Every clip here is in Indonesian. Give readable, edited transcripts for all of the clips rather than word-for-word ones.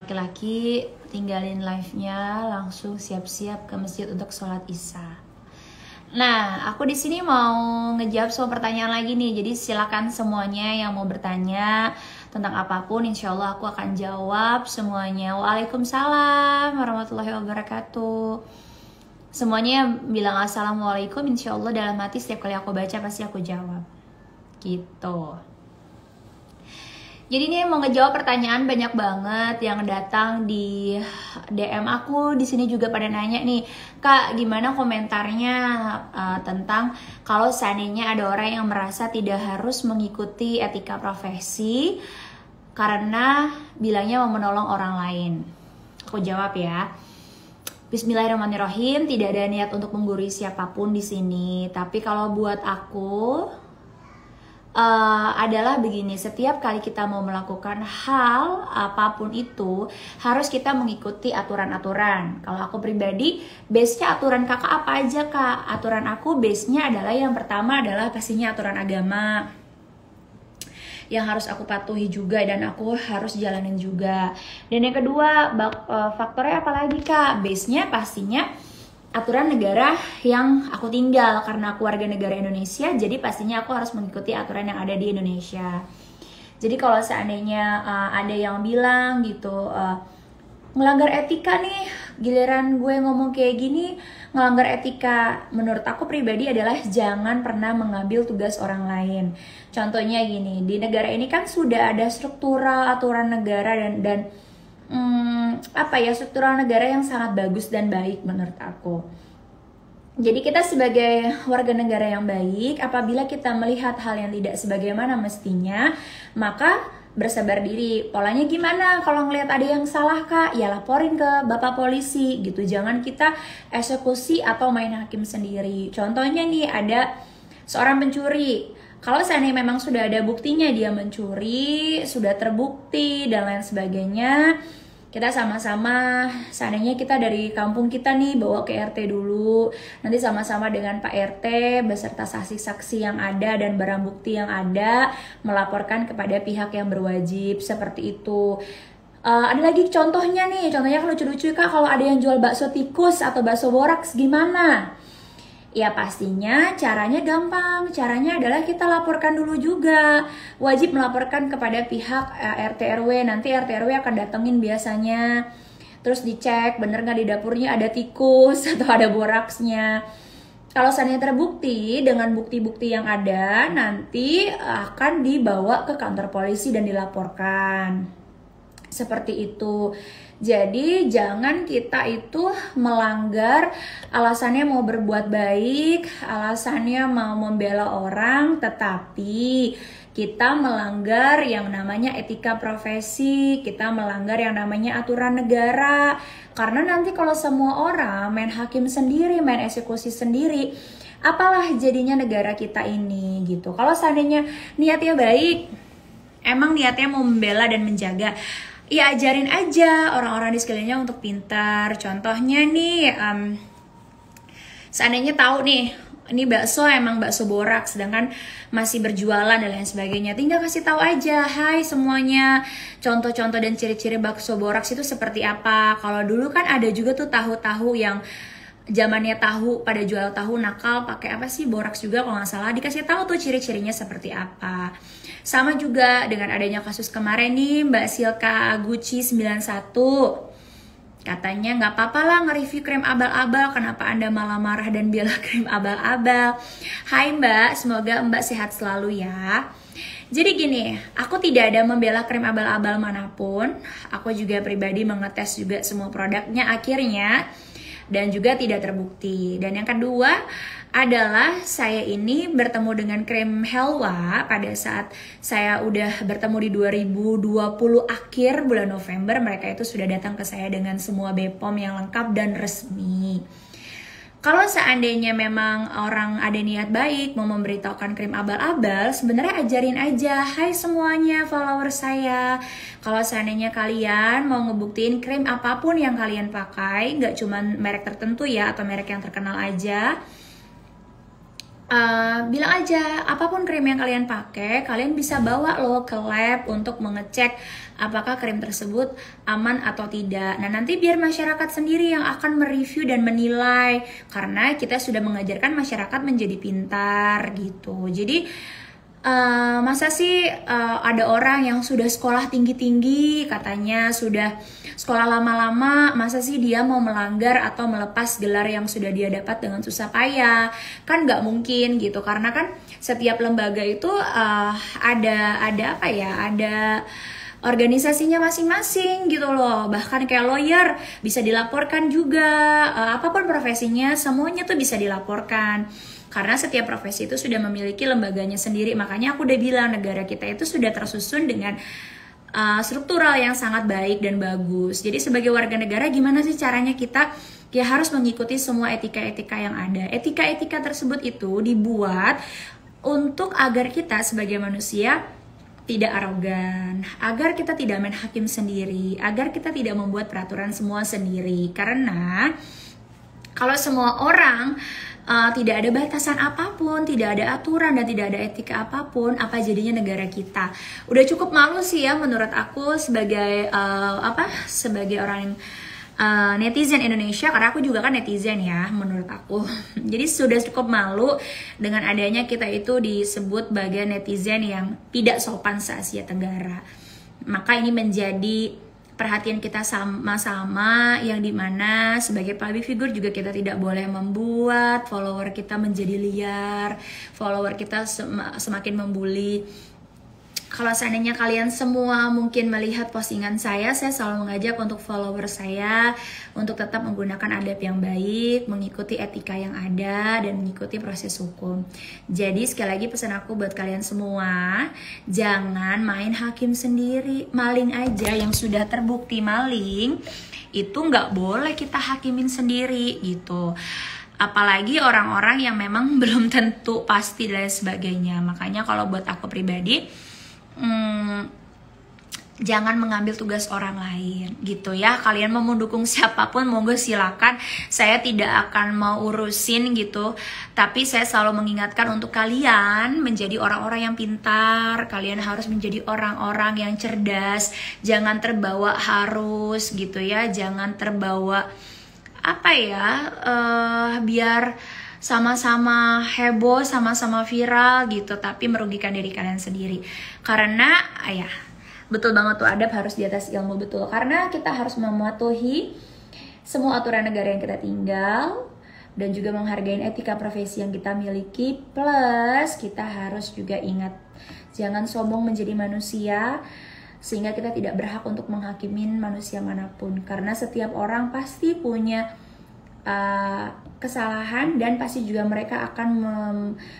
laki-laki tinggalin live-nya, langsung siap-siap ke masjid untuk sholat isya. Nah, aku di sini mau ngejawab semua pertanyaan lagi nih. Jadi silakan semuanya yang mau bertanya tentang apapun, insya Allah aku akan jawab semuanya. Waalaikumsalam warahmatullahi wabarakatuh. Semuanya bilang assalamualaikum, insya Allah dalam hati setiap kali aku baca pasti aku jawab. Gitu. Jadi ini mau ngejawab pertanyaan banyak banget yang datang di DM aku. Di sini juga pada nanya nih, Kak, gimana komentarnya tentang kalau seandainya ada orang yang merasa tidak harus mengikuti etika profesi karena bilangnya mau menolong orang lain. Aku jawab ya. Bismillahirrahmanirrahim, tidak ada niat untuk menggurui siapapun di sini. Tapi kalau buat aku adalah begini, setiap kali kita mau melakukan hal apapun itu harus kita mengikuti aturan-aturan. Kalau aku pribadi, base-nya aturan kakak apa aja kak? Aturan aku base-nya adalah yang pertama adalah pastinya aturan agama yang harus aku patuhi juga dan aku harus jalanin juga. Dan yang kedua, faktornya apa lagi kak? Base-nya pastinya aturan negara yang aku tinggal. Karena aku warga negara Indonesia, jadi pastinya aku harus mengikuti aturan yang ada di Indonesia. Jadi kalau seandainya ada yang bilang gitu, melanggar etika nih, giliran gue ngomong kayak gini, melanggar etika, menurut aku pribadi adalah jangan pernah mengambil tugas orang lain. Contohnya gini, di negara ini kan sudah ada struktural aturan negara dan struktural negara yang sangat bagus dan baik menurut aku. Jadi kita sebagai warga negara yang baik, apabila kita melihat hal yang tidak sebagaimana mestinya, maka bersabar diri. Polanya gimana? Kalau ngelihat ada yang salah kak, ya laporin ke bapak polisi gitu. Jangan kita eksekusi atau main hakim sendiri. Contohnya nih, ada seorang pencuri. Kalau seandainya memang sudah ada buktinya dia mencuri, sudah terbukti dan lain sebagainya, kita sama-sama, seandainya kita dari kampung kita nih bawa ke RT dulu, nanti sama-sama dengan Pak RT beserta saksi-saksi yang ada dan barang bukti yang ada, melaporkan kepada pihak yang berwajib, seperti itu. Ada lagi contohnya nih, contohnya kan lucu-lucu kak, kalau ada yang jual bakso tikus atau bakso boraks gimana? Ya pastinya caranya gampang, caranya adalah kita laporkan dulu juga. Wajib melaporkan kepada pihak RT RW, nanti RT RW akan datengin biasanya. Terus dicek bener nggak di dapurnya ada tikus atau ada boraksnya. Kalau seandainya terbukti dengan bukti-bukti yang ada, nanti akan dibawa ke kantor polisi dan dilaporkan. Seperti itu. Jadi jangan kita itu melanggar, alasannya mau berbuat baik, alasannya mau membela orang, tetapi kita melanggar yang namanya etika profesi, kita melanggar yang namanya aturan negara. Karena nanti kalau semua orang main hakim sendiri, main eksekusi sendiri, apalah jadinya negara kita ini gitu. Kalau seandainya niatnya baik, emang niatnya mau membela dan menjaga, ya ajarin aja orang-orang di sekelilingnya untuk pintar. Contohnya nih, seandainya tahu nih, ini bakso emang bakso borak, sedangkan masih berjualan dan lain sebagainya, tinggal kasih tahu aja, hai semuanya, contoh-contoh dan ciri-ciri bakso boraks itu seperti apa. Kalau dulu kan ada juga tuh tahu-tahu yang zamannya tahu, pada jual tahu nakal pakai apa sih, boraks juga kalau nggak salah, dikasih tahu tuh ciri-cirinya seperti apa. Sama juga dengan adanya kasus kemarin nih, Mbak Silka Gucci 91. Katanya nggak apa-apa lah nge-review krim abal-abal, kenapa Anda malah marah dan bela krim abal-abal. Hai Mbak, semoga Mbak sehat selalu ya. Jadi gini, aku tidak ada membela krim abal-abal manapun. Aku juga pribadi mengetes juga semua produknya akhirnya, dan juga tidak terbukti. Dan yang kedua adalah saya ini bertemu dengan krim Helwa pada saat saya udah bertemu di 2020 akhir bulan November. Mereka itu sudah datang ke saya dengan semua BPOM yang lengkap dan resmi. Kalau seandainya memang orang ada niat baik mau memberitahukan krim abal-abal, sebenarnya ajarin aja, hai semuanya follower saya, kalau seandainya kalian mau ngebuktiin krim apapun yang kalian pakai, nggak cuma merek tertentu ya atau merek yang terkenal aja, bilang aja apapun krim yang kalian pakai, kalian bisa bawa loh ke lab untuk mengecek apakah krim tersebut aman atau tidak. Nah, nanti biar masyarakat sendiri yang akan mereview dan menilai, karena kita sudah mengajarkan masyarakat menjadi pintar gitu. Jadi masa sih ada orang yang sudah sekolah tinggi-tinggi, katanya sudah sekolah lama-lama, masa sih dia mau melanggar atau melepas gelar yang sudah dia dapat dengan susah payah? Kan nggak mungkin gitu, karena kan setiap lembaga itu ada apa ya, ada organisasinya masing-masing gitu loh. Bahkan kayak lawyer bisa dilaporkan juga, apapun profesinya semuanya tuh bisa dilaporkan. Karena setiap profesi itu sudah memiliki lembaganya sendiri. Makanya aku udah bilang negara kita itu sudah tersusun dengan struktural yang sangat baik dan bagus. Jadi sebagai warga negara gimana sih caranya kita ya harus mengikuti semua etika-etika yang ada. Etika-etika tersebut itu dibuat untuk agar kita sebagai manusia tidak arogan, agar kita tidak main hakim sendiri, agar kita tidak membuat peraturan semua sendiri. Karena kalau semua orang tidak ada batasan apapun, tidak ada aturan dan tidak ada etika apapun, apa jadinya negara kita? Udah cukup malu sih ya menurut aku sebagai sebagai orang netizen Indonesia, karena aku juga kan netizen ya menurut aku. Jadi sudah cukup malu dengan adanya kita itu disebut sebagai netizen yang tidak sopan se-Asia Tenggara. Maka ini menjadi perhatian kita sama-sama, yang dimana sebagai public figure juga kita tidak boleh membuat follower kita menjadi liar, follower kita semakin membuli. Kalau seandainya kalian semua mungkin melihat postingan saya selalu mengajak untuk follower saya untuk tetap menggunakan adab yang baik, mengikuti etika yang ada, dan mengikuti proses hukum. Jadi sekali lagi pesan aku buat kalian semua, jangan main hakim sendiri. Maling aja yang sudah terbukti maling, itu nggak boleh kita hakimin sendiri gitu. Apalagi orang-orang yang memang belum tentu pasti dan sebagainya. Makanya kalau buat aku pribadi, jangan mengambil tugas orang lain gitu ya. Kalian mau mendukung siapapun monggo silakan, saya tidak akan mau urusin gitu. Tapi saya selalu mengingatkan untuk kalian menjadi orang-orang yang pintar. Kalian harus menjadi orang-orang yang cerdas. Jangan terbawa harus gitu ya. Jangan terbawa biar sama-sama heboh, sama-sama viral gitu, tapi merugikan diri kalian sendiri. Karena betul banget tuh, adab harus di atas ilmu, betul. Karena kita harus mematuhi semua aturan negara yang kita tinggal, dan juga menghargai etika profesi yang kita miliki. Plus kita harus juga ingat, jangan sombong menjadi manusia, sehingga kita tidak berhak untuk menghakimin manusia manapun. Karena setiap orang pasti punya kesalahan, dan pasti juga mereka akan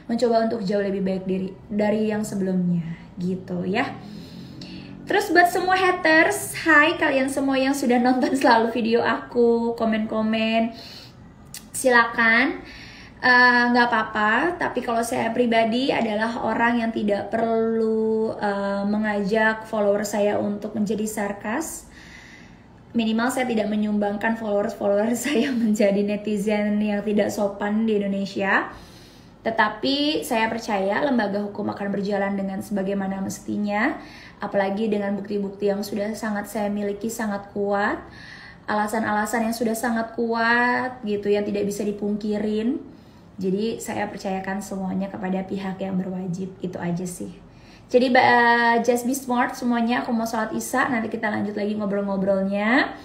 mencoba untuk jauh lebih baik dari yang sebelumnya gitu ya. Terus buat semua haters, hai kalian semua yang sudah nonton selalu video aku, komen-komen, silakan, nggak apa-apa. Tapi kalau saya pribadi adalah orang yang tidak perlu mengajak follower saya untuk menjadi sarkas. Minimal saya tidak menyumbangkan follower saya menjadi netizen yang tidak sopan di Indonesia. Tetapi saya percaya lembaga hukum akan berjalan dengan sebagaimana mestinya. Apalagi dengan bukti-bukti yang sudah sangat saya miliki, sangat kuat. Alasan-alasan yang sudah sangat kuat gitu, yang tidak bisa dipungkirin. Jadi saya percayakan semuanya kepada pihak yang berwajib. Itu aja sih. Jadi just be smart semuanya. Aku mau sholat isya, nanti kita lanjut lagi ngobrol-ngobrolnya.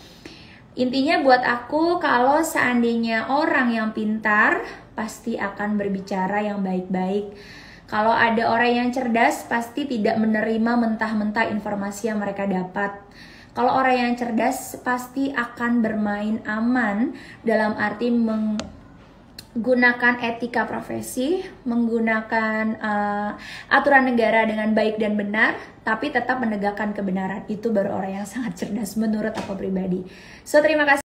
Intinya buat aku, kalau seandainya orang yang pintar pasti akan berbicara yang baik-baik. Kalau ada orang yang cerdas pasti tidak menerima mentah-mentah informasi yang mereka dapat. Kalau orang yang cerdas pasti akan bermain aman, dalam arti menggunakan etika profesi, menggunakan aturan negara dengan baik dan benar, tapi tetap menegakkan kebenaran. Itu baru orang yang sangat cerdas menurut aku pribadi. So terima kasih.